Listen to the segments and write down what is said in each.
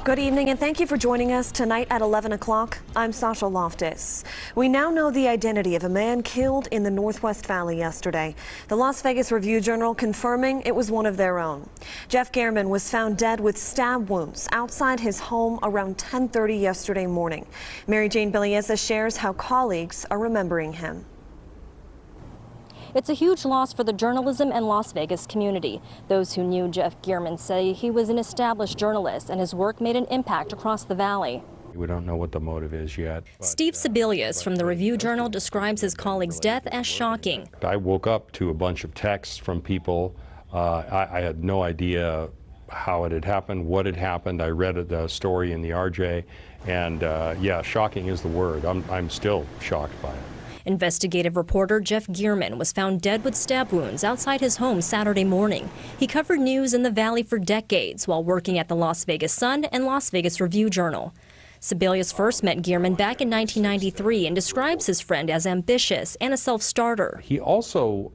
Good evening and thank you for joining us tonight at 11 o'clock. I'm Sasha Loftus. We now know the identity of a man killed in the Northwest Valley yesterday. The Las Vegas Review-Journal confirming it was one of their own. Jeff Gehrman was found dead with stab wounds outside his home around 10:30 yesterday morning. Mary Jane Bellieza shares how colleagues are remembering him. It's a huge loss for the journalism and Las Vegas community. Those who knew Jeff Gehrman say he was an established journalist and his work made an impact across the valley. We don't know what the motive is yet. Steve Sebelius from the Review-Journal describes his colleague's death as shocking. I woke up to a bunch of texts from people. I had no idea how it had happened, what had happened. I read the story in the RJ, and yeah, shocking is the word. I'm still shocked by it. Investigative reporter Jeff Gehrman was found dead with stab wounds outside his home Saturday morning. He covered news in the valley for decades while working at the Las Vegas Sun and Las Vegas Review-Journal. Sebelius first met Gehrman back in 1993 and describes his friend as ambitious and a self-starter. He also,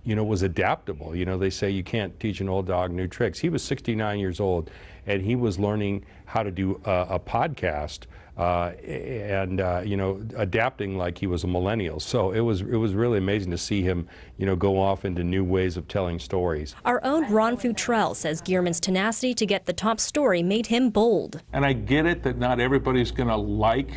was adaptable. They say you can't teach an old dog new tricks. He was 69 years old, and he was learning how to do a podcast and adapting like he was a millennial. So it was really amazing to see him, go off into new ways of telling stories. Our own Ron Futrell says Gehrman's tenacity to get the top story made him bold. And I get it that not everybody's going to like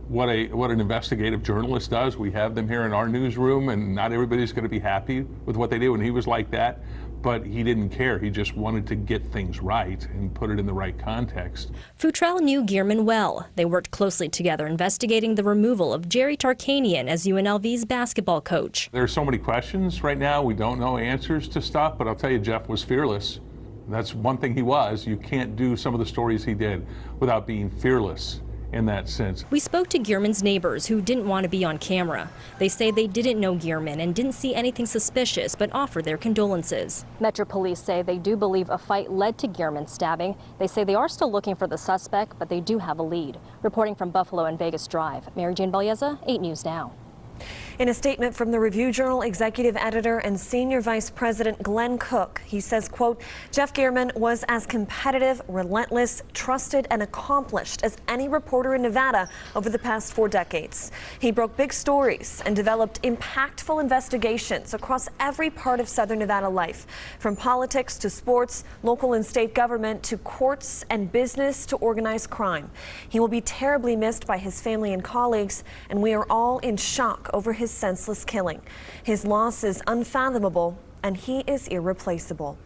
what an investigative journalist does. We have them here in our newsroom, and not everybody's going to be happy with what they do, and he was like that. But he didn't care. He just wanted to get things right and put it in the right context. Futrell knew Gehrman well. They worked closely together investigating the removal of Jerry Tarkanian as UNLV's basketball coach. There are so many questions right now. We don't know answers to stuff, but I'll tell you, Jeff was fearless. That's one thing he was. You can't do some of the stories he did without being fearless in that sense. We spoke to Gehrman's neighbors who didn't want to be on camera. They say they didn't know Gehrman and didn't see anything suspicious, but offered their condolences. Metro Police say they do believe a fight led to Gehrman's stabbing. They say they are still looking for the suspect, but they do have a lead. Reporting from Buffalo and Vegas Drive, Mary Jane Bellieza, 8 News Now. In a statement from the Review-Journal executive editor and senior vice president Glenn Cook, he says, quote, Jeff Gehrman was as competitive, relentless, trusted, and accomplished as any reporter in Nevada over the past 4 decades. He broke big stories and developed impactful investigations across every part of Southern Nevada life, from politics to sports, local and state government to courts and business to organized crime. He will be terribly missed by his family and colleagues, and we are all in shock over his senseless killing. His loss is unfathomable, and he is irreplaceable.